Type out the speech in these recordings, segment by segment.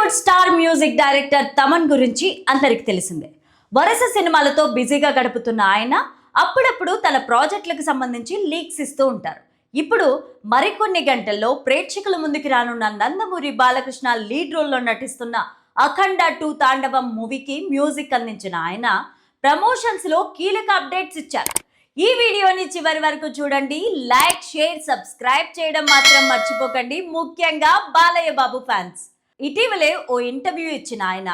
Bollywood star music director Thaman గురించి అందరికి తెలిసిందే. వరుస సినిమాలతో బిజీగా గడుపుతున్న ఆయన అప్పుడప్పుడు తన ప్రాజెక్టులకు సంబంధించి లీక్స్ ఇస్తూ ఉంటారు. ఇప్పుడు మరికొన్ని గంటల్లో ప్రేక్షకుల ముందుకు రానున్న నందమూరి బాలకృష్ణ లీడ్ రోల్లో నటిస్తున్న అఖండ 2 తాండవం మూవీకి మ్యూజిక్ అందించిన ఆయన ప్రమోషన్స్ లో కీలక అప్డేట్స్ ఇచ్చారు. ఈ వీడియోని చివరి వరకు చూడండి. లైక్, షేర్, సబ్స్క్రైబ్ చేయడం మాత్రం మర్చిపోకండి, ముఖ్యంగా బాలయ్య బాబు ఫ్యాన్స్. ఇటీవలే ఓ ఇంటర్వ్యూ ఇచ్చిన ఆయన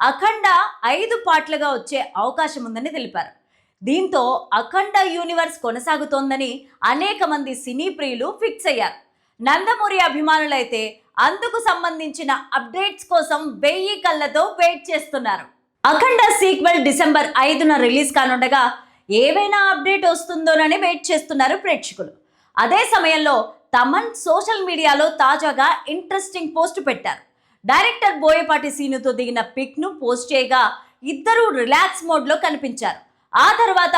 అఖండ 5 పార్ట్లుగా వచ్చే అవకాశం ఉందని తెలిపారు. దీంతో అఖండ యూనివర్స్ కొనసాగుతోందని అనేక మంది సినీ ప్రియులు ఫిక్స్ అయ్యారు. నందమూరి అభిమానులైతే అందుకు సంబంధించిన అప్డేట్స్ కోసం 1000 కళ్ళతో వెయిట్ చేస్తున్నారు. అఖండ సీక్వెల్ డిసెంబర్ 5న రిలీజ్ కానుండగా ఏవైనా అప్డేట్ వస్తుందోనని వెయిట్ చేస్తున్నారు ప్రేక్షకులు. అదే సమయంలో తమన్ సోషల్ మీడియాలో తాజాగా ఇంట్రెస్టింగ్ పోస్ట్ పెట్టారు. డైరెక్టర్ బోయపాటి సీనుతో దిగిన పిక్ ను పోస్ట్ చేయగా ఇద్దరు రిలాక్స్ మోడ్ లో కనిపించారు. ఆ తర్వాత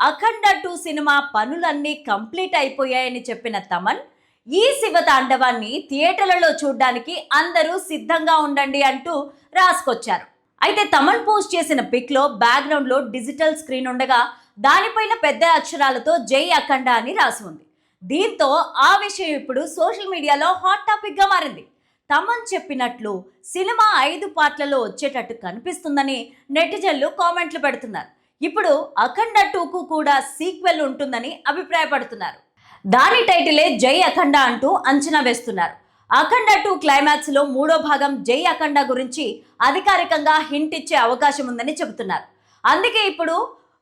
అఖండ 2 సినిమా పనులన్నీ కంప్లీట్ అయిపోయాయని చెప్పిన తమన్ ఈ శివ తాండవాన్ని థియేటర్లలో చూడడానికి అందరూ సిద్ధంగా ఉండండి అంటూ రాసుకొచ్చారు. అయితే తమన్ పోస్ట్ చేసిన పిక్ లో బ్యాక్గ్రౌండ్ లో డిజిటల్ స్క్రీన్ ఉండగా దానిపైన పెద్ద అక్షరాలతో జై అఖండ అని రాసి ఉంది. దీంతో ఆ విషయం ఇప్పుడు సోషల్ మీడియాలో హాట్ టాపిక్ గా మారింది. తమన్ చెప్పినట్లు సినిమా 5 పార్ట్లలో వచ్చేటట్టు కనిపిస్తుందని నెటిజన్లు కామెంట్లు పెడుతున్నారు. ఇప్పుడు అఖండ 2కు కూడా సీక్వెల్ ఉంటుందని అభిప్రాయపడుతున్నారు. దాని టైటిలే జై అఖండ అంటూ అంచనా వేస్తున్నారు. అఖండ 2 క్లైమాక్స్ లో 3వ భాగం జై అఖండ గురించి అధికారికంగా హింట్ ఇచ్చే అవకాశం ఉందని చెబుతున్నారు. అందుకే ఇప్పుడు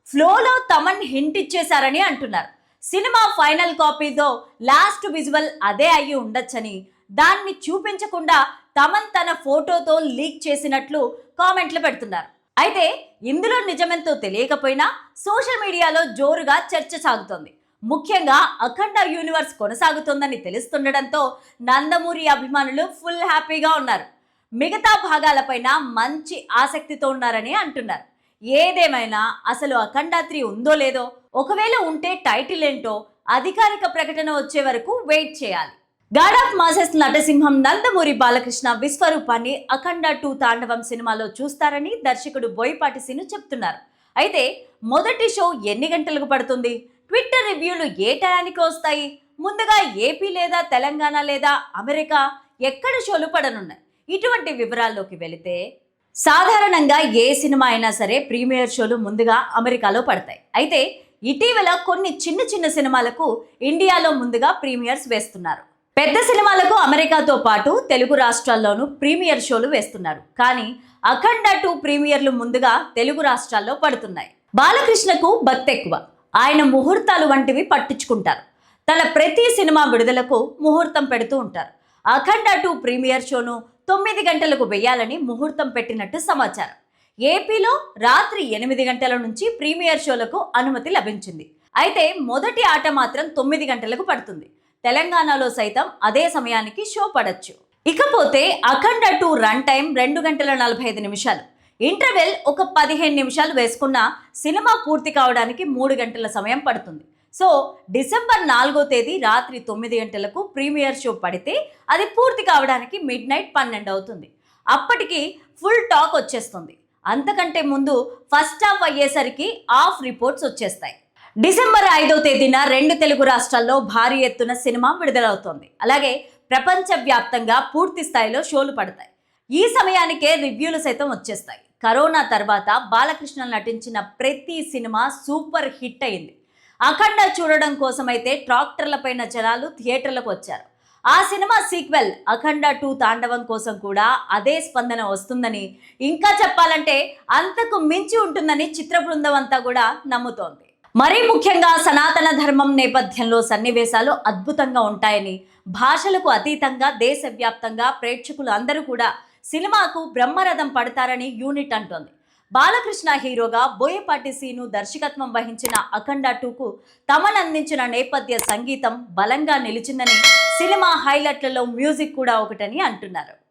ఫ్లోలో తమన్ హింట్ ఇచ్చేశారని అంటున్నారు. సినిమా ఫైనల్ కాపీతో లాస్ట్ విజువల్ అదే అయ్యి ఉండొచ్చని, దాన్ని చూపించకుండా తమన్ తన ఫోటోతో లీక్ చేసినట్లు కామెంట్లు పెడుతున్నారు. అయితే ఇందులో నిజమెంతో తెలియకపోయినా సోషల్ మీడియాలో జోరుగా చర్చ సాగుతోంది. ముఖ్యంగా అఖండ యూనివర్స్ కొనసాగుతోందని తెలుస్తుండడంతో నందమూరి అభిమానులు ఫుల్ హ్యాపీగా ఉన్నారు. మిగతా భాగాలపైన మంచి ఆసక్తితో ఉన్నారని అంటున్నారు. ఏదేమైనా అసలు అఖండ 3 ఉందో లేదో, ఒకవేళ ఉంటే టైటిల్ ఏంటో అధికారిక ప్రకటన వచ్చే వరకు వెయిట్ చేయాలి. గాడ్ ఆఫ్ మాసెస్ నటసింహం నందమూరి బాలకృష్ణ విశ్వరూపాన్ని అఖండ 2 తాండవం సినిమాలో చూస్తారని దర్శకుడు బోయపాటి సీను చెప్తున్నారు. అయితే మొదటి షో ఎన్ని గంటలకు పడుతుంది, ట్విట్టర్ రివ్యూలు ఏ టయానికి వస్తాయి, ముందుగా ఏపీ లేదా తెలంగాణ లేదా అమెరికా ఎక్కడ షోలు పడనున్నాయి, ఇటువంటి వివరాల్లోకి వెళితే సాధారణంగా ఏ సినిమా అయినా సరే ప్రీమియర్ షోలు ముందుగా అమెరికాలో పడతాయి. అయితే ఇటీవల కొన్ని చిన్న సినిమాలకు ఇండియాలో ముందుగా ప్రీమియర్స్ వేస్తున్నారు. పెద్ద సినిమాలకు అమెరికాతో పాటు తెలుగు రాష్ట్రాల్లోనూ ప్రీమియర్ షోలు వేస్తున్నారు. కానీ అఖండ 2 ప్రీమియర్లు ముందుగా తెలుగు రాష్ట్రాల్లో పడుతున్నాయి. బాలకృష్ణకు భక్తి ఎక్కువ. ఆయన ముహూర్తాలు వంటివి పట్టించుకుంటారు. తన ప్రతి సినిమా విడుదలకు ముహూర్తం పెడుతూ ఉంటారు. అఖండ 2 ప్రీమియర్ షోను 9 గంటలకు వేయాలని ముహూర్తం పెట్టినట్టు సమాచారం. ఏపీలో రాత్రి 8 గంటల నుంచి ప్రీమియర్ షోలకు అనుమతి లభించింది. అయితే మొదటి ఆట మాత్రం 9 గంటలకు పడుతుంది. తెలంగాణలో సైతం అదే సమయానికి షో పడచ్చు. ఇకపోతే అఖండ 2 రన్ టైం 2 గంటల 45 నిమిషాలు. ఇంటర్వెల్ ఒక 15 నిమిషాలు వేసుకున్న సినిమా పూర్తి కావడానికి 3 గంటల సమయం పడుతుంది. సో డిసెంబర్ 4వ తేదీ రాత్రి 9 గంటలకు ప్రీమియర్ షో పడితే అది పూర్తి కావడానికి మిడ్ నైట్ 12 అవుతుంది. అప్పటికి ఫుల్ టాక్ వచ్చేస్తుంది. అంతకంటే ముందు ఫస్ట్ హాఫ్ అయ్యేసరికి ఆఫ్ రిపోర్ట్స్ వచ్చేస్తాయి. డిసెంబర్ 5వ తేదీన 2 తెలుగు రాష్ట్రాల్లో భారీ ఎత్తున సినిమా విడుదలవుతోంది. అలాగే ప్రపంచవ్యాప్తంగా పూర్తి స్థాయిలో షోలు పడతాయి. ఈ సమయానికే రివ్యూలు సైతం వచ్చేస్తాయి. కరోనా తర్వాత బాలకృష్ణ నటించిన ప్రతి సినిమా సూపర్ హిట్ అయింది. అఖండ చూడడం కోసమైతే ట్రాక్టర్లపైన జనాలు థియేటర్లకు వచ్చారు. ఆ సినిమా సీక్వెల్ అఖండ 2 తాండవం కోసం కూడా అదే స్పందన వస్తుందని, ఇంకా చెప్పాలంటే అంతకు మించి ఉంటుందని చిత్ర బృందం అంతా కూడా నమ్ముతోంది. మరీ ముఖ్యంగా సనాతన ధర్మం నేపథ్యంలో సన్నివేశాలు అద్భుతంగా ఉంటాయని, భాషలకు అతీతంగా దేశవ్యాప్తంగా ప్రేక్షకులు అందరూ కూడా సినిమాకు బ్రహ్మరథం పడతారని యూనిట్ అంటోంది. బాలకృష్ణ హీరోగా బోయపాటి సీను దర్శకత్వం వహించిన అఖండ 2కు తమన్ అందించిన నేపథ్య సంగీతం బలంగా నిలిచిందని, సినిమా హైలైట్లలో మ్యూజిక్ కూడా ఒకటని అంటున్నారు.